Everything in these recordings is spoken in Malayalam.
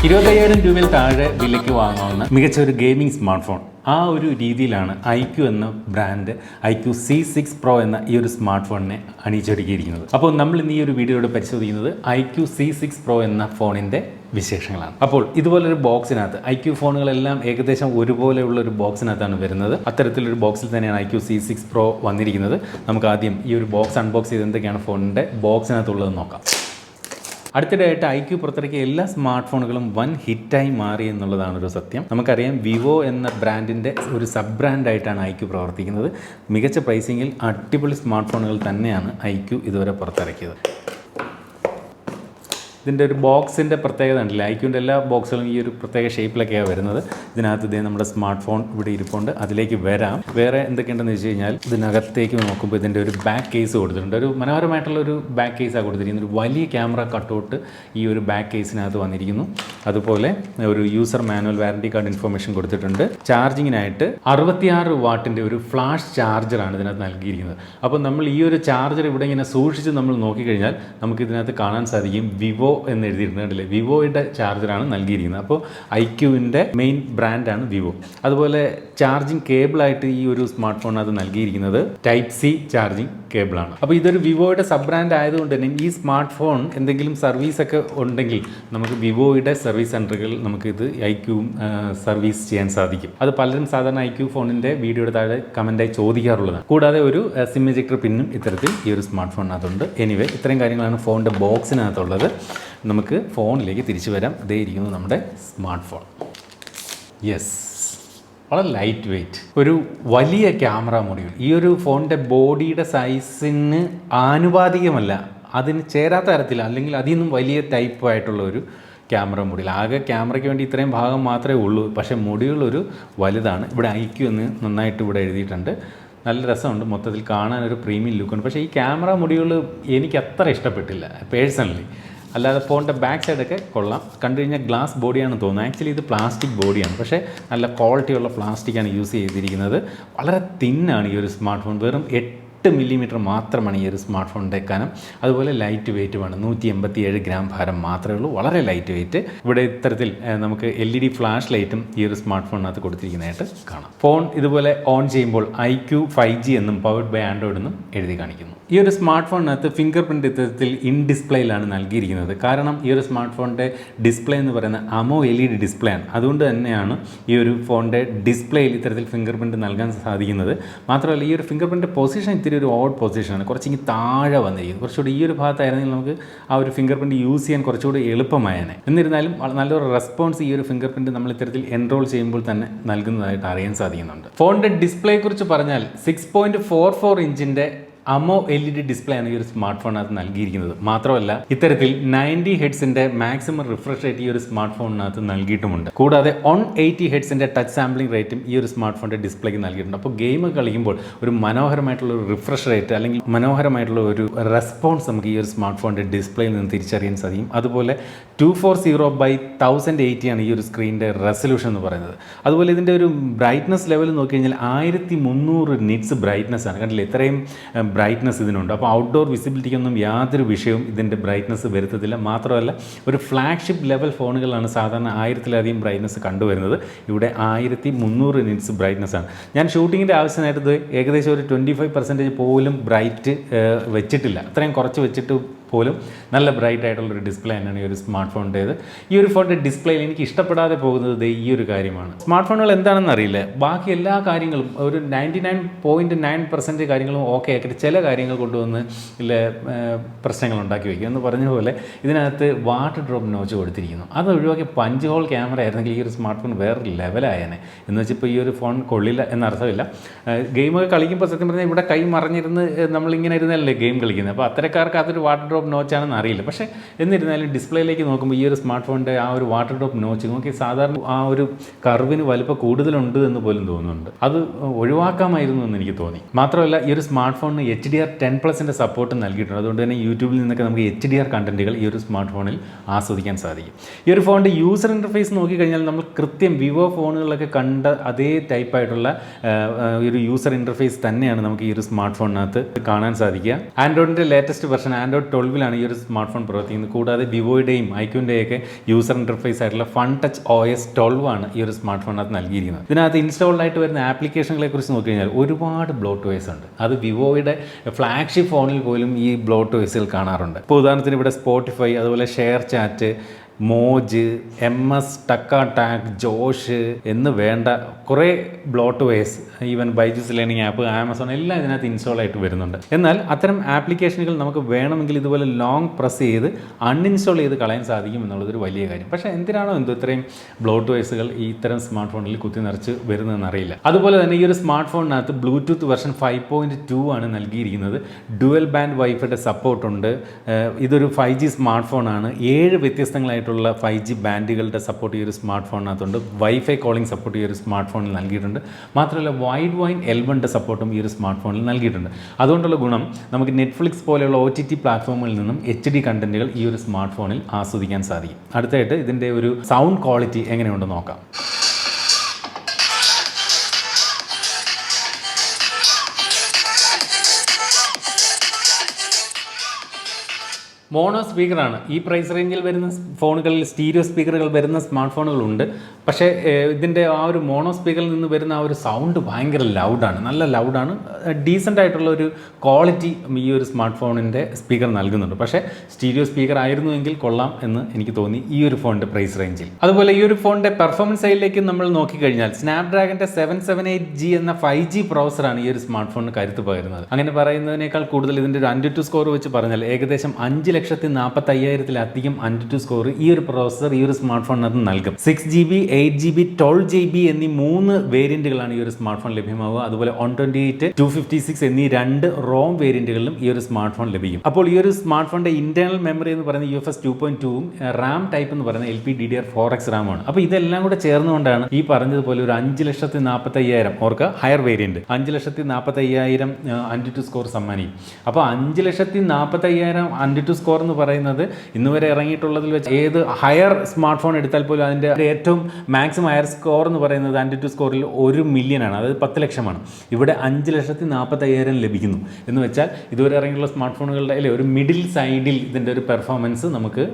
25,000 രൂപയിൽ താഴെ വിലയ്ക്ക് വാങ്ങാവുന്ന മികച്ച ഒരു ഗെയിമിംഗ് സ്മാർട്ട് ഫോൺ, ആ ഒരു രീതിയിലാണ് iQOO എന്ന ബ്രാൻഡ് iQOO Z6 Pro എന്ന ഈ ഒരു സ്മാർട്ട് ഫോണിനെ അണിയിച്ചൊരുക്കിയിരിക്കുന്നത്. അപ്പോൾ നമ്മൾ ഇന്ന് ഈ ഒരു വീഡിയോയുടെ പരിശോധിക്കുന്നത് iQOO Z6 Pro എന്ന ഫോണിൻ്റെ വിശേഷങ്ങളാണ്. അപ്പോൾ ഇതുപോലൊരു ബോക്സിനകത്ത് iQOO ഫോണുകളെല്ലാം ഏകദേശം ഒരുപോലെയുള്ള ഒരു ബോക്സിനകത്താണ് വരുന്നത്. അത്തരത്തിലൊരു ബോക്സിൽ തന്നെയാണ് iQOO Z6 Pro വന്നിരിക്കുന്നത്. നമുക്ക് ആദ്യം ഈ ഒരു ബോക്സ് അൺബോക്സ് ചെയ്ത് എന്തൊക്കെയാണ് ഫോണിൻ്റെ ബോക്സിനകത്തുള്ളതെന്ന് നോക്കാം. അടുത്തിടെയായിട്ട് iQOO പുറത്തിറക്കിയ എല്ലാ സ്മാർട്ട് ഫോണുകളും വൻ ഹിറ്റായി മാറി എന്നുള്ളതാണ് ഒരു സത്യം. നമുക്കറിയാം വിവോ എന്ന ബ്രാൻഡിൻ്റെ ഒരു സബ് ബ്രാൻഡായിട്ടാണ് iQOO പ്രവർത്തിക്കുന്നത്. മികച്ച പ്രൈസിങ്ങിൽ അടിപൊളി സ്മാർട്ട് ഫോണുകൾ തന്നെയാണ് iQOO ഇതുവരെ പുറത്തിറക്കിയത്. ഇതിൻ്റെ ഒരു ബോക്സിൻ്റെ പ്രത്യേകത ഉണ്ടല്ലോ, iQOOൻ്റെ എല്ലാ ബോക്സുകളും ഈ ഒരു പ്രത്യേക ഷേപ്പിലൊക്കെയാണ് വരുന്നത്. ഇതിനകത്ത് ഇതേ നമ്മുടെ സ്മാർട്ട് ഫോൺ ഇവിടെ ഇരിപ്പുണ്ട്, അതിലേക്ക് വരാം. വേറെ എന്തൊക്കെയുണ്ടെന്ന് വെച്ച് കഴിഞ്ഞാൽ ഇതിനകത്തേക്ക് നോക്കുമ്പോൾ ഇതിൻ്റെ ഒരു ബാക്ക് കേസ് കൊടുത്തിട്ടുണ്ട്. ഒരു മനോഹരമായിട്ടുള്ള ഒരു ബാക്ക് കേസാണ് കൊടുത്തിരിക്കുന്നത്. ഒരു വലിയ ക്യാമറ കട്ടൗട്ട് ഈ ഒരു ബാക്ക് കേസിനകത്ത് വന്നിരിക്കുന്നു. അതുപോലെ ഒരു user manual warranty card information കൊടുത്തിട്ടുണ്ട്. ചാർജിങ്ങിനായിട്ട് 66 വാട്ടിൻ്റെ ഒരു ഫ്ലാഷ് ചാർജറാണ് ഇതിനകത്ത് നൽകിയിരിക്കുന്നത്. അപ്പോൾ നമ്മൾ ഈ ഒരു ചാർജർ ഇവിടെ ഇങ്ങനെ സൂക്ഷിച്ച് നമ്മൾ നോക്കിക്കഴിഞ്ഞാൽ നമുക്ക് ഇതിനകത്ത് കാണാൻ സാധിക്കും വിവോ എന്ന് എഴുതിയിട്ടുണ്ടല്ലേ, വിവോയുടെ ചാർജറാണ് നൽകിയിരിക്കുന്നത്. അപ്പോൾ iQOOൻ്റെ മെയിൻ ബ്രാൻഡാണ് വിവോ. അതുപോലെ ചാർജിങ് കേബിളായിട്ട് ഈ ഒരു സ്മാർട്ട് ഫോണിനകത്ത് നൽകിയിരിക്കുന്നത് Type C ചാർജിങ് കേബിളാണ്. അപ്പോൾ ഇതൊരു വിവോയുടെ സബ് ബ്രാൻഡ് ആയതുകൊണ്ട് തന്നെ ഈ സ്മാർട്ട് ഫോൺ എന്തെങ്കിലും സർവീസൊക്കെ ഉണ്ടെങ്കിൽ നമുക്ക് വിവോയുടെ സർവീസ് സെൻറ്ററുകളിൽ നമുക്കിത് iQOO സർവീസ് ചെയ്യാൻ സാധിക്കും. അത് പലരും സാധാരണ iQOO ഫോണിൻ്റെ വീഡിയോയുടെ താഴെ കമൻറ്റായി ചോദിക്കാറുള്ളതാണ്. കൂടാതെ ഒരു സിം എജക്ടർ പിന്നും ഇത്തരത്തിൽ ഈ ഒരു സ്മാർട്ട് ഫോണിനകത്തുണ്ട്. എനിവേ, ഇത്രയും കാര്യങ്ങളാണ് ഫോണിൻ്റെ ബോക്സിനകത്തുള്ളത്. നമുക്ക് ഫോണിലേക്ക് തിരിച്ചു വരാം. ഇതേ ഇരിക്കുന്നു നമ്മുടെ സ്മാർട്ട് ഫോൺ. യെസ്, വളരെ ലൈറ്റ് വെയ്റ്റ്, ഒരു വലിയ ക്യാമറ മൊഡ്യൂൾ. ഈ ഒരു ഫോണിൻ്റെ ബോഡിയുടെ സൈസിന് ആനുപാതികമല്ല, അതിന് ചേരാത്ത തരത്തിൽ അല്ലെങ്കിൽ അതിൽ നിന്നും വലിയ ടൈപ്പായിട്ടുള്ള ഒരു ക്യാമറ മൊഡ്യൂൾ. ആകെ ക്യാമറയ്ക്ക് വേണ്ടി ഇത്രയും ഭാഗം മാത്രമേ ഉള്ളൂ, പക്ഷേ മൊഡ്യൂൾ ഒരു വലുതാണ്. ഇവിടെ iQOO എന്ന് നന്നായിട്ട് ഇവിടെ എഴുതിയിട്ടുണ്ട്. നല്ല രസമുണ്ട്, മൊത്തത്തിൽ കാണാനൊരു പ്രീമിയം ലുക്കുണ്ട്. പക്ഷേ ഈ ക്യാമറ മൊഡ്യൂൾ എനിക്ക് അത്ര ഇഷ്ടപ്പെട്ടില്ല പേഴ്സണലി. അല്ലാതെ ഫോണിൻ്റെ ബാക്ക് സൈഡൊക്കെ കൊള്ളാം. കണ്ടു കഴിഞ്ഞാൽ ഗ്ലാസ് ബോഡിയാണെന്ന് തോന്നുന്നു. ആക്ച്വലി ഇത് പ്ലാസ്റ്റിക് ബോഡിയാണ്, പക്ഷേ നല്ല ക്വാളിറ്റിയുള്ള പ്ലാസ്റ്റിക്കാണ് യൂസ് ചെയ്തിരിക്കുന്നത്. വളരെ തിന്നാണ് ഈ ഒരു സ്മാർട്ട് ഫോൺ. വെറും 8 മില്ലിമീറ്റർ മാത്രമാണ് ഈ ഒരു സ്മാർട്ട് ഫോണിൻ്റെ കനം. അതുപോലെ ലൈറ്റ് വെയ്റ്റുമാണ്. 187 ഗ്രാം ഭാരം മാത്രമേ ഉള്ളൂ. വളരെ ലൈറ്റ് വെയ്റ്റ്. ഇവിടെ ഇത്തരത്തിൽ നമുക്ക് LED ഫ്ലാഷ് ലൈറ്റും ഈ ഒരു സ്മാർട്ട് ഫോണിനകത്ത് കൊടുത്തിരിക്കുന്നതായിട്ട് കാണാം. ഫോൺ ഇതുപോലെ ഓൺ ചെയ്യുമ്പോൾ iQOO 5G എന്നും പവർഡ് ബൈ ആൻഡ്രോയിഡ് എന്നും എഴുതി കാണിക്കുന്നു. ഈ ഒരു സ്മാർട്ട് ഫോണിനകത്ത് ഫിംഗർ പ്രിൻറ്റ് ഇത്തരത്തിൽ ഇൻ ഡിസ്പ്ലേയിലാണ് നൽകിയിരിക്കുന്നത്. കാരണം ഈ ഒരു സ്മാർട്ട് ഫോണിൻ്റെ ഡിസ്പ്ലേ എന്ന് പറയുന്നത് AMOLED ഡിസ്പ്ലേ ആണ്. അതുകൊണ്ട് തന്നെയാണ് ഈ ഒരു ഫോണിൻ്റെ ഡിസ്പ്ലേയിൽ ഇത്തരത്തിൽ ഫിംഗർ പ്രിൻറ്റ് നൽകാൻ സാധിക്കുന്നത്. മാത്രമല്ല ഈ ഒരു ഫിംഗർ പ്രിൻറ്റ് പൊസിഷൻ ഇത്തിരി ഒരു ഓഡ് പൊസിഷനാണ്. കുറച്ചിങ്ങനെ താഴെ വന്നിരിക്കുന്നത്. കുറച്ചുകൂടി ഈ ഒരു ഭാഗത്തായിരുന്നെങ്കിൽ നമുക്ക് ആ ഒരു ഫിംഗർ പ്രിൻറ്റ് യൂസ് ചെയ്യാൻ കുറച്ചുകൂടി എളുപ്പമായേനെ. എന്നിരുന്നാലും നല്ലൊരു റെസ്പോൺസ് ഈ ഒരു ഫിംഗർ പ്രിൻറ്റ് നമ്മൾ ഇത്തരത്തിൽ എൻറോൾ ചെയ്യുമ്പോൾ തന്നെ നൽകുന്നതായിട്ട് അറിയാൻ സാധിക്കുന്നുണ്ട്. ഫോണിൻ്റെ ഡിസ്പ്ലേയെക്കുറിച്ച് പറഞ്ഞാൽ 6.44 ഇഞ്ചിൻ്റെ AMOLED ഡിസ്പ്ലേ ആണ് ഈ ഒരു സ്മാർട്ട് ഫോണിനകത്ത് നൽകിയിരിക്കുന്നത്. മാത്രമല്ല ഇത്തരത്തിൽ 90 ഹെഡ്സിൻ്റെ മാക്സിമം റിഫ്രഷ് റേറ്റ് ഈ ഒരു സ്മാർട്ട് ഫോണിനകത്ത് നൽകിയിട്ടുമുണ്ട്. കൂടാതെ 180 ഹെഡ്സിൻ്റെ ടച്ച് സാമ്പിളിംഗ് റേറ്റും ഈ ഒരു സ്മാർട്ട് ഫോണിൻ്റെ ഡിസ്പ്ലേക്ക് നൽകിയിട്ടുണ്ട്. അപ്പോൾ ഗെയിം കളിക്കുമ്പോൾ ഒരു മനോഹരമായിട്ടുള്ള ഒരു റിഫ്രഷ് റേറ്റ് അല്ലെങ്കിൽ മനോഹരമായിട്ടുള്ള ഒരു റെസ്പോൺസ് നമുക്ക് ഈ ഒരു സ്മാർട്ട് ഫോണിൻ്റെ ഡിസ്പ്ലേയിൽ നിന്ന് തിരിച്ചറിയാൻ സാധിക്കും. അതുപോലെ 240x1080 ആണ് ഈ ഒരു സ്ക്രീനിൻ്റെ റെസൊല്യൂഷൻ എന്ന് പറയുന്നത്. അതുപോലെ ഇതിൻ്റെ ഒരു ബ്രൈറ്റ്നസ് ലെവൽ നോക്കിക്കഴിഞ്ഞാൽ 1300 നിറ്റ്സ് ബ്രൈറ്റ്നസ് ആണ്. കണ്ടില്ലേ, ഇത്രയും ബ്രൈറ്റ്നസ് ഇതിനുണ്ട്. അപ്പോൾ ഔട്ട്ഡോർ വിസിബിലിറ്റിക്കൊന്നും യാതൊരു വിഷയവും ഇതിൻ്റെ ബ്രൈറ്റ്നസ് വരുത്തത്തില്ല. മാത്രമല്ല ഒരു ഫ്ലാഗ്ഷിപ്പ് ലെവൽ ഫോണുകളാണ് സാധാരണ 1000-ലധികം ബ്രൈറ്റ്നസ് കണ്ടുവരുന്നത്. ഇവിടെ 1300 നിറ്റ്സ് ബ്രൈറ്റ്നസ് ആണ്. ഞാൻ ഷൂട്ടിങ്ങിൻ്റെ ആവശ്യമായിട്ട് ഇത് ഏകദേശം ഒരു 25% പോലും ബ്രൈറ്റ് വെച്ചിട്ടില്ല. അത്രയും കുറച്ച് വെച്ചിട്ട് പോലും നല്ല ബ്രൈറ്റ് ആയിട്ടുള്ളൊരു ഡിസ്പ്ലേ തന്നെയാണ് ഈ ഒരു സ്മാർട്ട് ഫോണിൻ്റേത്. ഈ ഒരു ഫോണിൻ്റെ ഡിസ്പ്ലേയിൽ എനിക്ക് ഇഷ്ടപ്പെടാതെ പോകുന്നത് ഈ ഒരു കാര്യമാണ്. സ്മാർട്ട് ഫോണുകൾ എന്താണെന്ന് അറിയില്ല, ബാക്കി എല്ലാ കാര്യങ്ങളും ഒരു 99.9% കാര്യങ്ങളും ഓക്കെ ആക്കിയിട്ട് ചില കാര്യങ്ങൾ കൊണ്ടുവന്ന് ഇല്ല പ്രശ്നങ്ങൾ ഉണ്ടാക്കി വയ്ക്കും. എന്ന് പറഞ്ഞ പോലെ ഇതിനകത്ത് വാട്ടർ ഡ്രോപ്പ് നോച്ച് കൊടുത്തിരിക്കുന്നു. അത് ഒഴിവാക്കി പഞ്ച് ഹോൾ ക്യാമറ ആയിരുന്നെങ്കിൽ ഈ ഒരു സ്മാർട്ട് ഫോൺ വേറെ ലെവലായേനെ. എന്ന് വെച്ചാൽ ഇപ്പോൾ ഈ ഒരു ഫോൺ കൊള്ളില്ല എന്നർത്ഥമില്ല. ഗെയിമൊക്കെ കളിക്കുമ്പോൾ സത്യം പറഞ്ഞാൽ ഇവിടെ കൈ മറിഞ്ഞിരുന്ന് നമ്മളിങ്ങനെ ഇരുന്നല്ലേ ഗെയിം കളിക്കുന്നത്. അപ്പോൾ അത്തരക്കാർക്ക് അതൊരു വാട്ടർ ഡ്രോപ്പ് നോച്ചാണെന്ന് അറിയില്ല. പക്ഷേ എന്നിരുന്നാലും ഡിസ്പ്ലേയിലേക്ക് നോക്കുമ്പോൾ ഈ ഒരു സ്മാർട്ട് ഫോണിൻ്റെ ആ ഒരു വാട്ടർ ഡ്രോപ്പ് നോച്ച് നോക്കി സാധാരണ ആ ഒരു കർവിന് വലുപ്പം കൂടുതലുണ്ട് എന്ന് പോലും തോന്നുന്നുണ്ട്. അത് ഒഴിവാക്കാമായിരുന്നു എന്ന് എനിക്ക് തോന്നി. മാത്രമല്ല ഈ ഒരു സ്മാർട്ട് ഫോണിന് HDR10+ൻ്റെ സപ്പോർട്ട് നൽകിയിട്ടുണ്ട്. അതുകൊണ്ട് തന്നെ യൂട്യൂബിൽ നിന്നൊക്കെ നമുക്ക് HDR കണ്ടന്റുകൾ ഈ ഒരു സ്മാർട്ട് ഫോണിൽ ആസ്വദിക്കാൻ സാധിക്കും. ഈ ഒരു ഫോണിൻ്റെ യൂസർ ഇൻ്റർഫേസ് നോക്കിക്കഴിഞ്ഞാൽ നമ്മൾ കൃത്യം വിവോ ഫോണുകളിലൊക്കെ കണ്ട അതേ ടൈപ്പായിട്ടുള്ള ഒരു യൂസർ ഇൻ്റർഫേസ് തന്നെയാണ് നമുക്ക് ഈ ഒരു സ്മാർട്ട് ഫോണിനകത്ത് കാണാൻ സാധിക്കുക. ആൻഡ്രോയിഡിൻ്റെ ലേറ്റസ്റ്റ് വെർഷൻ ആൻഡ്രോയിഡ് 12 12-ലാണ് ഈ ഒരു സ്മാർട്ട് ഫോൺ പ്രവർത്തിക്കുന്നത്. കൂടാതെ വിവോയുടെയും ഐക്യൂൻ്റെയൊക്കെ യൂസർ ഇൻ്റർഫേസ് ആയിട്ടുള്ള ഫൺ ടച്ച് OS 12 ആണ് ഈ ഒരു സ്മാർട്ട് ഫോണിനകത്ത് നൽകിയിരിക്കുന്നത്. ഇതിനകത്ത് ഇൻസ്റ്റാൾഡ് ആയിട്ട് വരുന്ന ആപ്ലിക്കേഷനുകളെ കുറിച്ച് നോക്കിക്കഴിഞ്ഞാൽ ഒരുപാട് ബ്ലോട്ട്വെയർസ് ഉണ്ട്. അത് വിവോയുടെ ഫ്ലാഗ്ഷിപ്പ് ഫോണിൽ പോലും ഈ ബ്ലോട്ട്വെയർസുകൾ കാണാറുണ്ട്. ഇപ്പോൾ ഉദാഹരണത്തിന് ഇവിടെ സ്പോട്ടിഫൈ, അതുപോലെ share chat, Moj, MS, Takatak, Josh എന്ന് വേണ്ട കുറേ bloatwares, even Byju's learning app, Amazon എല്ലാം ഇതിനകത്ത് ഇൻസ്റ്റാൾ ആയിട്ട് വരുന്നുണ്ട്. എന്നാൽ അത്തരം ആപ്ലിക്കേഷനുകൾ നമുക്ക് വേണമെങ്കിൽ ഇതുപോലെ ലോങ് പ്രസ് ചെയ്ത് അൺഇൻസ്റ്റാൾ ചെയ്ത് കളയാൻ സാധിക്കും എന്നുള്ളതൊരു വലിയ കാര്യം. പക്ഷേ എന്തിനാണോ ഇത്രയും ബ്ലോട്ട്വെയർസുകൾ ഈ ഇത്തരം സ്മാർട്ട് ഫോണിൽ കുത്തി നിറച്ച് വരുന്നതെന്ന് അറിയില്ല. അതുപോലെ തന്നെ ഈ ഒരു സ്മാർട്ട് ഫോണിനകത്ത് ബ്ലൂടൂത്ത് വെർഷൻ 5.2 ആണ് നൽകിയിരിക്കുന്നത്. ഡുവൽ ബാൻഡ് വൈഫൈയുടെ സപ്പോർട്ടുണ്ട്. ഇതൊരു 5G സ്മാർട്ട് ഫോണാണ്. 7 വ്യത്യസ്തങ്ങളായിട്ടുള്ള 5G ബാൻഡുകളുടെ സപ്പോർട്ട് ഈ ഒരു സ്മാർട്ട് ഫോണിനകത്തുണ്ട്. വൈഫൈ കോളിംഗ് സപ്പോർട്ട് ഈ ഒരു സ്മാർട്ട് ഫോണിൽ നൽകിയിട്ടുണ്ട്. മാത്രമല്ല വൈഡ് വൈൻ L1 സപ്പോർട്ടും ഈ ഒരു സ്മാർട്ട് ഫോണിൽ നൽകിയിട്ടുണ്ട്. അതുകൊണ്ടുള്ള ഗുണം നമുക്ക് നെറ്റ്ഫ്ലിക്സ് പോലെയുള്ള OTT പ്ലാറ്റ്ഫോമുകളിൽ നിന്നും HD കണ്ടന്റുകൾ ഈ ഒരു സ്മാർട്ട് ഫോണിൽ ആസ്വദിക്കാൻ സാധിക്കും. അടുത്തായിട്ട് ഇതിൻ്റെ ഒരു സൗണ്ട് ക്വാളിറ്റി എങ്ങനെയുണ്ടെന്ന് നോക്കാം. മോണോ സ്പീക്കറാണ്. ഈ പ്രൈസ് റേഞ്ചിൽ വരുന്ന ഫോണുകളിൽ സ്റ്റീരിയോ സ്പീക്കറുകൾ വരുന്ന സ്മാർട്ട് ഫോണുകളുണ്ട്. പക്ഷേ ഇതിൻ്റെ ആ ഒരു മോണോ സ്പീക്കറിൽ നിന്ന് വരുന്ന ആ ഒരു സൗണ്ട് ഭയങ്കര ലൗഡാണ്, നല്ല ലൗഡാണ്. ഡീസൻ്റ് ആയിട്ടുള്ള ഒരു ക്വാളിറ്റി ഈ ഒരു സ്മാർട്ട് ഫോണിൻ്റെ സ്പീക്കർ നൽകുന്നുണ്ട്. പക്ഷേ സ്റ്റീരിയോ സ്പീക്കർ ആയിരുന്നുവെങ്കിൽ കൊള്ളാം എന്ന് എനിക്ക് തോന്നി ഈ ഒരു ഫോണിൻ്റെ പ്രൈസ് റേഞ്ചിൽ. അതുപോലെ ഈ ഒരു ഫോണിൻ്റെ പെർഫോമൻസ് സൈഡിലേക്ക് നമ്മൾ നോക്കിക്കഴിഞ്ഞാൽ സ്നാപ്ഡ്രാഗൻ്റെ 778G എന്ന 5G പ്രോസറാണ് ഈ ഒരു സ്മാർട്ട് ഫോണിന് കരുത്ത് പകരുന്നത്. അങ്ങനെ പറയുന്നതിനേക്കാൾ കൂടുതൽ ഇതിൻ്റെ ഒരു AnTuTu സ്കോർ വെച്ച് പറഞ്ഞാൽ ഏകദേശം 5,45,000-ലധികം AnTuTu സ്കോർ ഈ ഒരു പ്രോസസർ ഈ ഒരു സ്മാർട്ട് ഫോണിനകത്ത് നൽകും. 6GB, 8GB, 12GB എന്നീ 3 വേരിയന്റുകളാണ് ഈ ഒരു സ്മാർട്ട് ഫോൺ ലഭ്യമാവുക. അതുപോലെ 128, 256 എന്നീ 2 റോം വേരിയന്റുകളിലും ഈ ഒരു സ്മാർട്ട് ഫോൺ ലഭിക്കും. അപ്പോൾ ഈ ഒരു സ്മാർട്ട് ഫോണിന്റെ ഇന്റേണൽ മെമ്മറി എന്ന് പറയുന്നത് UFS 2.2ഉം റാം ടൈപ്പ് എന്ന് പറയുന്നത് LPDDR4X റാമാണ്. അപ്പോൾ ഇതെല്ലാം കൂടെ ചേർന്നുകൊണ്ടാണ് ഈ പറഞ്ഞതുപോലെ ഒരു 5,45,000 ഓർക്കുക, ഹയർ വേരിയന്റ് 5,45,000 AnTuTu സ്കോർ സമ്മാനിക്കും. അപ്പോൾ 5,45,000 AnTuTu സ്കോർ എന്ന് പറയുന്നത് ഇന്നുവരെ ഇറങ്ങിയിട്ടുള്ളതിൽ വെച്ച് ഏത് ഹയർ സ്മാർട്ട് ഫോൺ എടുത്താൽ പോലും അതിൻ്റെ ഏറ്റവും മാക്സിമം ഹയർ സ്കോർ എന്ന് പറയുന്നത് AnTuTu സ്കോറിൽ 1 മില്യൺ ആണ്, അതായത് 10 ലക്ഷമാണ്. ഇവിടെ 5,45,000 ലഭിക്കുന്നു എന്ന് വെച്ചാൽ ഇതുവരെ ഇറങ്ങിയുള്ള സ്മാർട്ട് ഫോണുകളുടെ അല്ലെ ഒരു മിഡിൽ സൈഡിൽ ഇതിൻ്റെ ഒരു പെർഫോമൻസ് നമുക്ക്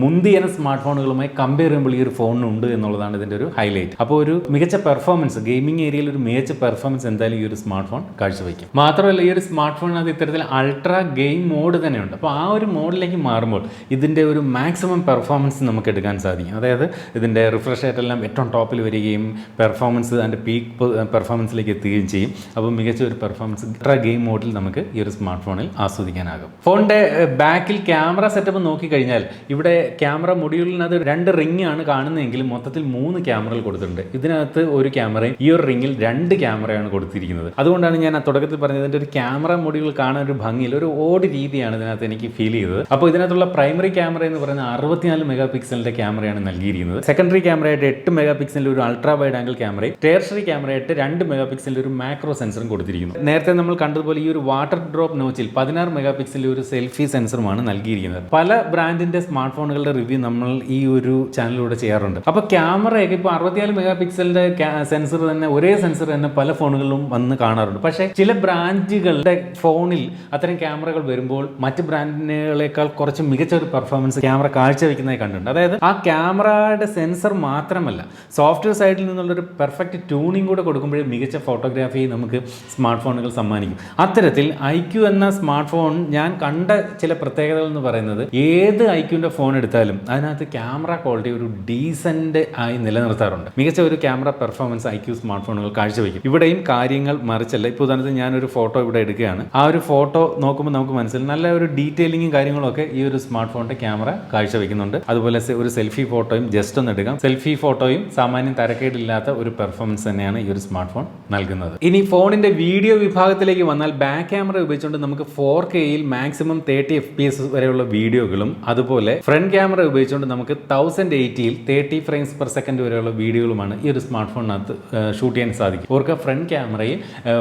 മുന്തിയ സ്മാർട്ട് ഫോണുകളുമായി കമ്പയർ ചെയ്യുമ്പോൾ ഈ ഒരു ഫോണിനുണ്ട് എന്നുള്ളതാണ് ഇതിൻ്റെ ഒരു ഹൈലൈറ്റ്. അപ്പോൾ ഒരു മികച്ച പെർഫോമൻസ്, ഗെയിമിംഗ് ഏരിയയിൽ ഒരു മികച്ച പെർഫോമൻസ് എന്തായാലും ഈ ഒരു സ്മാർട്ട് ഫോൺ കാഴ്ചവെക്കും. മാത്രമല്ല ഈ ഒരു സ്മാർട്ട് ഫോണിനകത്ത് ഇത്തരത്തിൽ അൾട്രാ ഗെയിം മോഡ് തന്നെയുണ്ട്. അപ്പോൾ ആ ഒരു മോഡിലേക്ക് മാറുമ്പോൾ ഇതിൻ്റെ ഒരു മാക്സിമം പെർഫോമൻസ് നമുക്ക് എടുക്കാൻ സാധിക്കും. അതായത് ഇതിൻ്റെ റിഫ്രഷ് റേറ്റ് എല്ലാം ഏറ്റവും ടോപ്പിൽ വരികയും പെർഫോമൻസ് അതിൻ്റെ പീക്ക് പെർഫോമൻസിലേക്ക് എത്തുകയും ചെയ്യും. അപ്പോൾ മികച്ച ഒരു പെർഫോമൻസ് അൾട്രാ ഗെയിം മോഡിൽ നമുക്ക് ഈ ഒരു സ്മാർട്ട് ഫോണിൽ ആസ്വദിക്കാനാകും. ഫോണിൻ്റെ ബാക്കിൽ ക്യാമറ സെറ്റപ്പ് നോക്കിക്കഴിഞ്ഞാൽ ഇവിടെ ക്യാമറ മൊഡ്യൂളിനകത്ത് 2 റിംഗ് ആണ് കാണുന്നതെങ്കിൽ മൊത്തത്തിൽ 3 ക്യാമറകൾ കൊടുത്തിട്ടുണ്ട്. ഇതിനകത്ത് ഒരു ക്യാമറയും ഈ ഒരു റിംഗിൽ 2 ക്യാമറയാണ് കൊടുത്തിരിക്കുന്നത്. അതുകൊണ്ടാണ് ഞാൻ ആ തുടക്കത്തിൽ പറഞ്ഞത് ഇതിൻ്റെ ഒരു ക്യാമറ മൊഡ്യൂൾ കാണാൻ ഒരു ഭംഗിയിൽ ഒരു ഓഡ് രീതിയാണ് ഇതിനകത്ത് എനിക്ക് ഫീൽ ചെയ്തത്. അപ്പോൾ ഇതിനകത്തുള്ള പ്രൈമറി ക്യാമറ എന്ന് പറയുന്നത് 64 മെഗാ പിക്സലിന്റെ ക്യാമറയാണ് നൽകിയിരിക്കുന്നത്. സെക്കൻഡറി ക്യാമറയായിട്ട് 8 മെഗാ പിക്സലിന്റെ ഒരു അൾട്രാ വൈഡ് ആംഗിൾ ക്യാമറയും ടേർഷറി ക്യാമറയായിട്ട് 2 മെഗാ പിക്സലിന്റെ ഒരു മാക്രോ സെൻസറും കൊടുത്തിരിക്കുന്നു. നേരത്തെ നമ്മൾ കണ്ടതുപോലെ ഈ ഒരു വാട്ടർ ഡ്രോപ്പ് നോച്ചിൽ 16 മെഗാ പിക്സലിന്റെ ഒരു സെൽഫി സെൻസറുമാണ് നൽകിയിരിക്കുന്നത്. പല ബ്രാൻഡിന്റെ സ്മാർട്ട് ഫോണുകളുടെ റിവ്യൂ നമ്മൾ ഈ ഒരു ചാനലിലൂടെ ചെയ്യാറുണ്ട്. അപ്പോൾ ക്യാമറയൊക്കെ ഇപ്പോൾ 64 മെഗാ പിക്സലിന്റെ സെൻസർ തന്നെ ഒരേ സെൻസർ തന്നെ പല ഫോണുകളിലും വന്ന് കാണാറുണ്ട്. പക്ഷേ ചില ബ്രാൻഡുകളുടെ ഫോണിൽ അത്തരം ക്യാമറകൾ വരുമ്പോൾ മറ്റ് ബ്രാൻഡുകളെക്കാൾ കുറച്ച് മികച്ച ഒരു പെർഫോമൻസ് ക്യാമറ കാഴ്ചവെക്കുന്നതായി കണ്ടിട്ടുണ്ട്. അതായത് ആ ക്യാമറയുടെ സെൻസർ മാത്രമല്ല സോഫ്റ്റ്വെയർ സൈഡിൽ നിന്നുള്ളൊരു പെർഫെക്റ്റ് ട്യൂണിംഗ് കൂടെ കൊടുക്കുമ്പോഴേ മികച്ച ഫോട്ടോഗ്രാഫി നമുക്ക് സ്മാർട്ട് ഫോണുകൾ സമ്മാനിക്കും. അത്തരത്തിൽ iQOO എന്ന സ്മാർട്ട് ഫോൺ ഞാൻ കണ്ട ചില പ്രത്യേകതകൾ എന്ന് പറയുന്നത് ഏത് iQOOന്റെ ഫോൺ എടുത്താലും അതിനകത്ത് ക്യാമറ ക്വാളിറ്റി ഒരു ഡീസന്റ് ആയി നിലനിർത്താറുണ്ട്. മികച്ച ഒരു ക്യാമറ പെർഫോമൻസ് iQOO സ്മാർട്ട് ഫോണുകൾ കാഴ്ചവെക്കും. ഇവിടെയും കാര്യങ്ങൾ മറിച്ചല്ല. ഇപ്പോൾ ഉദാഹരണത്തിന് ഞാനൊരു ഫോട്ടോ ഇവിടെ എടുക്കുകയാണ്. ആ ഒരു ഫോട്ടോ നോക്കുമ്പോൾ നമുക്ക് മനസ്സിലാവും നല്ല ഒരു ഡീറ്റെയിലിംഗും കാര്യങ്ങളൊക്കെ ഈ ഒരു സ്മാർട്ട് ഫോണിന്റെ ക്യാമറ കാഴ്ചവെക്കുന്നുണ്ട്. അതുപോലെ ഒരു സെൽഫി ഫോട്ടോയും ജസ്റ്റ് ഒന്ന് എടുക്കാം. സെൽഫി ഫോട്ടോയും സാമാന്യം തരക്കേടില്ലാത്ത ഒരു പെർഫോമൻസ് തന്നെയാണ് ഈ ഒരു സ്മാർട്ട് ഫോൺ നൽകുന്നത്. ഇനി ഫോണിന്റെ വീഡിയോ വിഭാഗത്തിലേക്ക് വന്നാൽ ബാക്ക് ക്യാമറ ഉപയോഗിച്ചുകൊണ്ട് നമുക്ക് 4Kയിൽ മാക്സിമം 30 FPS വരെയുള്ള വീഡിയോകളും അതുപോലെ ഫ്രണ്ട് ക്യാമറ ഉപയോഗിച്ചുകൊണ്ട് നമുക്ക് 1080യിൽ 30 ഫ്രെയിംസ് പെർ സെക്കൻഡ് വരെയുള്ള വീഡിയോകളുമാണ് ഈ ഒരു സ്മാർട്ട് ഫോണിനകത്ത് ഷൂട്ട് ചെയ്യാൻ സാധിക്കും. ഓർക്ക് ഫ്രണ്ട് ക്യാമറയിൽ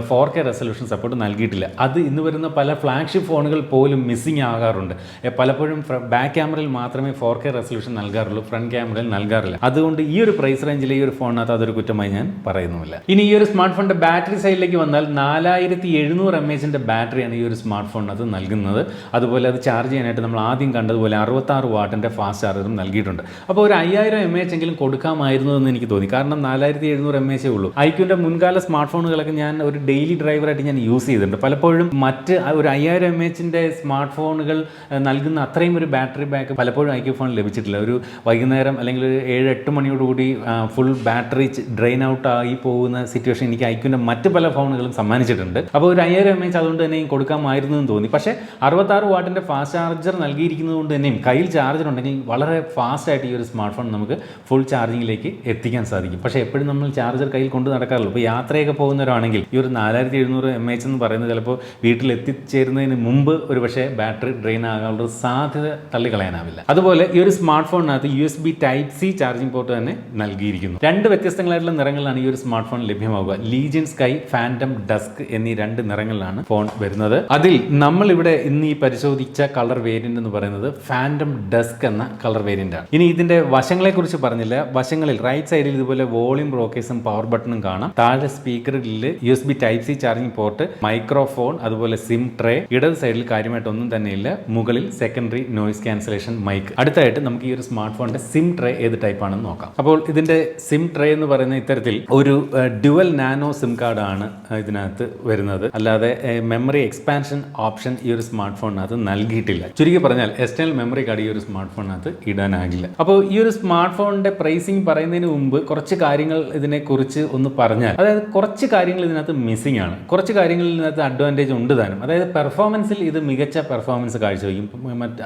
4K റെസൊല്യൂഷൻ സപ്പോർട്ട് നൽകിയിട്ടില്ല. അത് ഇന്ന് വരുന്ന പല ഫ്ലാഗ്ഷിപ്പ് ഫോണുകൾ പോലും മിസ്സിംഗ് ആകാറുണ്ട്. പലപ്പോഴും ബാക്ക് ക്യാമറയിൽ മാത്രമേ 4K റെസൊല്യൂഷൻ നൽകാറുള്ളൂ, ഫ്രണ്ട് ക്യാമറയിൽ നൽകാറില്ല. അതുകൊണ്ട് ഈ ഒരു പ്രൈസ് റേഞ്ചിൽ ഈ ഒരു ഫോണിനകത്ത് അതൊരു കുറ്റമായി ഞാൻ പറയുന്നുമില്ല. ഇനി ഈ ഒരു സ്മാർട്ട് ഫോണിന്റെ ബാറ്ററി സൈഡിലേക്ക് വന്നാൽ 4700 mAh ബാറ്ററിയാണ് ഈ ഒരു സ്മാർട്ട് ഫോണിനകത്ത് നൽകുന്നത്. അതുപോലെ അത് ചാർജ് ചെയ്യാനായിട്ട് നമ്മൾ ആദ്യം കണ്ടതുപോലെ 66 വാട്ടിന്റെ ഫാസ്റ്റ് ചാർജറും നൽകിയിട്ടുണ്ട്. അപ്പോൾ ഒരു 5000 mAh എങ്കിലും കൊടുക്കാമായിരുന്നു എന്ന് എനിക്ക് തോന്നി. കാരണം 4700 mAh ഉള്ളൂ. iQOOന്റെ മുൻകാല സ്മാർട്ട് ഫോണുകളൊക്കെ ഞാൻ ഒരു ഡെയിലി ഡ്രൈവറായിട്ട് ഞാൻ യൂസ് ചെയ്തിട്ടുണ്ട്. പലപ്പോഴും മറ്റ് ഒരു 5000 mAh സ്മാർട്ട് ഫോണുകൾ നൽകുന്ന അത്രയും ഒരു ബാറ്ററി ബാക്ക് പലപ്പോഴും iQOO ഫോൺ ലഭിച്ചിട്ടില്ല. ഒരു വൈകുന്നേരം അല്ലെങ്കിൽ ഒരു 7-8 മണിയോടുകൂടി ഫുൾ ബാറ്ററി ഡ്രെയിൻ ഔട്ട് ആയി പോകുന്ന സിറ്റുവേഷൻ എനിക്ക് iQOOന്റെ മറ്റ് പല ഫോണുകളും സമ്മാനിച്ചിട്ടുണ്ട്. അപ്പോൾ ഒരു 5000 mAh അതുകൊണ്ട് തന്നെയും കൊടുക്കാമായിരുന്നു എന്ന് തോന്നി. പക്ഷേ 66 വാട്ടിന്റെ ഫാസ്റ്റ് ചാർജർ നൽകിയിരിക്കുന്നത് കൊണ്ട് തന്നെയും കയ്യിൽ ചാർജർ ഉണ്ടെങ്കിൽ വളരെ ഫാസ്റ്റ് ആയിട്ട് ഈ ഒരു സ്മാർട്ട് ഫോൺ നമുക്ക് ഫുൾ ചാർജിങ്ങിലേക്ക് എത്തിക്കാൻ സാധിക്കും. പക്ഷേ എപ്പോഴും നമ്മൾ ചാർജർ കയ്യിൽ കൊണ്ട് നടക്കാറുള്ളൂ. ഇപ്പോൾ യാത്രയൊക്കെ പോകുന്നവരാണെങ്കിൽ ഈ ഒരു 4700 mAh എന്ന് പറയുന്നത് ചിലപ്പോൾ വീട്ടിൽ എത്തിച്ചേരുന്നതിന് മുമ്പ് ഒരു പക്ഷേ ബാറ്ററി ഡ്രെയിൻ ആകാനുള്ള സാധ്യത തള്ളിക്കളയാനാവില്ല. അതുപോലെ ഈ ഒരു സ്മാർട്ട് ഫോണിനകത്ത് USB Type-C ചാർജിംഗ് പോർട്ട് തന്നെ നൽകിയിരിക്കുന്നു. 2 വ്യത്യസ്തങ്ങളായിട്ടുള്ള നിറങ്ങളിലാണ് ഈ ഒരു സ്മാർട്ട് ഫോൺ ലഭ്യമാവുക. ലീജിയൻ സ്കൈ, ഫാൻറ്റം ഡസ്ക് എന്നീ 2 നിറങ്ങളിലാണ് ഫോൺ വരുന്നത്. അതിൽ നമ്മൾ ഇവിടെ ഇന്ന് ഈ പരിശോധിച്ച കളർ വേരിയന്റ് എന്ന് പറയുന്നത് ഫാൻറ്റം ഡസ്ക് എന്ന കളർ വേരിയന്റ് ആണ്. ഇനി ഇതിന്റെ വശങ്ങളെ കുറിച്ച് പറഞ്ഞില്ല. വശങ്ങളിൽ റൈറ്റ് സൈഡിൽ ഇതുപോലെ വോളിയം റോക്കേഴ്സും പവർ ബട്ടണും കാണാം. താഴെ സ്പീക്കറിൽ USB Type-C charging port, microphone, അതുപോലെ സിം ട്രേ. ഇടത് സൈഡിൽ കാര്യമായിട്ടൊന്നും തന്നെയില്ല. മുകളിൽ സെക്കൻഡറി നോയിസ് ക്യാൻസലേഷൻ മൈക്ക്. അടുത്തായിട്ട് നമുക്ക് ഈ ഒരു സ്മാർട്ട് ഫോണിന്റെ സിം ട്രേ ഏത് ടൈപ്പ് ആണെന്ന് നോക്കാം. അപ്പോൾ ഇതിന്റെ സിം ട്രേ എന്ന് പറയുന്ന ഇത്തരത്തിൽ ഒരു ഡ്യുവൽ നാനോ സിം കാർഡ് ആണ് ഇതിനകത്ത് വരുന്നത്. അല്ലാതെ മെമ്മറി എക്സ്പാൻഷൻ ഓപ്ഷൻ ഈ ഒരു സ്മാർട്ട് ഫോണിനകത്ത് നൽകിയിട്ടില്ല. ചുരുക്കി പറഞ്ഞാൽ എക്സ്റ്റേണൽ മെമ്മറി കാർഡ് ഈ ഒരു സ്മാർട്ട് ഫോണിനകത്ത് ഇടാനാകില്ല. അപ്പോൾ ഈ ഒരു സ്മാർട്ട് ഫോണിന്റെ പ്രൈസിങ് പറയുന്നതിന് മുമ്പ് കുറച്ച് കാര്യങ്ങൾ ഇതിനെക്കുറിച്ച് ഒന്ന് പറഞ്ഞാൽ, അതായത് കുറച്ച് കാര്യങ്ങൾ ഇതിനകത്ത് മിസ്സിംഗ് ആണ്. കുറച്ച് കാര്യങ്ങളിൽ ഇതിനകത്ത് അഡ്വാൻറ്റേജ് ഉണ്ട് താനും. അതായത് പെർഫോമൻസിൽ ഇത് മികച്ച പെർഫോമൻസ് കാഴ്ചവെക്കും.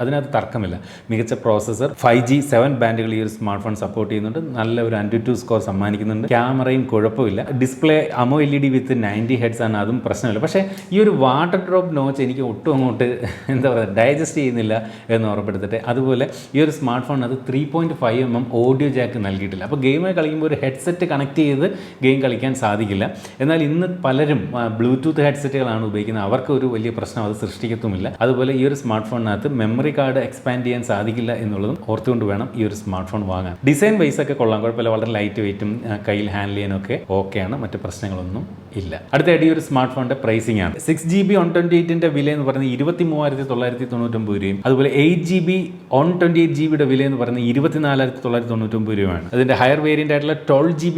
അതിനകത്ത് തർക്കമില്ല. മികച്ച പ്രോസസ്സർ, 5G 7 ബാൻഡുകൾ ഈ ഒരു സ്മാർട്ട് ഫോൺ സപ്പോർട്ട് ചെയ്യുന്നുണ്ട്. നല്ല ഒരു AnTuTu സ്കോർ സമ്മാനിക്കുന്നുണ്ട്. ക്യാമറയും കുഴപ്പമില്ല. ഡിസ്പ്ലേ AMOLED വിത്ത് 90 Hz ആണ്, അതും പ്രശ്നമില്ല. പക്ഷേ ഈ ഒരു വാട്ടർ ഡ്രോപ്പ് നോച്ച് എനിക്ക് ഒട്ടും അങ്ങോട്ട് എന്താ പറയുക ഡൈജസ്റ്റ് ചെയ്യുന്നില്ല എന്ന് ഉറപ്പെടുത്തട്ടെ. അതുപോലെ ഈ ഒരു സ്മാർട്ട് ഫോണിനകത്ത് 3.5 mm ഓഡിയോ ജാക്ക് നൽകിയിട്ടില്ല. അപ്പോൾ ഗെയിം കളിക്കുമ്പോൾ ഒരു ഹെഡ്സെറ്റ് കണക്ട് ചെയ്ത് ഗെയിം കളിക്കാൻ സാധിക്കില്ല. എന്നാൽ ഇന്ന് പലരും ബ്ലൂടൂത്ത് ഹെഡ്സെറ്റുകളാണ് ഉപയോഗിക്കുന്നത്. അവർക്ക് ഒരു വലിയ പ്രശ്നം അത് സൃഷ്ടിക്കത്തുമില്ല. അതുപോലെ ഈ ഒരു സ്മാർട്ട് ഫോണിനകത്ത് മെമ്മറി കാർഡ് എക്സ്പാൻഡ് ചെയ്യാൻ സാധിക്കില്ല എന്നുള്ളതും ഓർത്തുകൊണ്ട് വേണം ഈ ഒരു സ്മാർട്ട് ഫോൺ വാങ്ങാൻ. ഡിസൈൻ വൈസ് ഒക്കെ കൊള്ളാം, കുഴപ്പമില്ല. വളരെ ലൈറ്റ് വെയിറ്റും കയ്യിൽ ഹാൻഡിൽ ചെയ്യാനൊക്കെ ഓക്കെയാണ്. മറ്റ് പ്രശ്നങ്ങളൊന്നും ഇല്ല. അടുത്തായിട്ട് ഈ ഒരു സ്മാർട്ട് ഫോണിന്റെ പ്രൈസിംഗ് ആണ്. 6GB 128ന്റെ വില എന്ന് പറയുന്നത് 23,999 രൂപയും അതുപോലെ 8GB 128GB വില എന്ന് പറയുന്നത് 24,999 രൂപയാണ്. അതിന്റെ ഹയർ വേരിയന്റ് ആയിട്ടുള്ള 12GB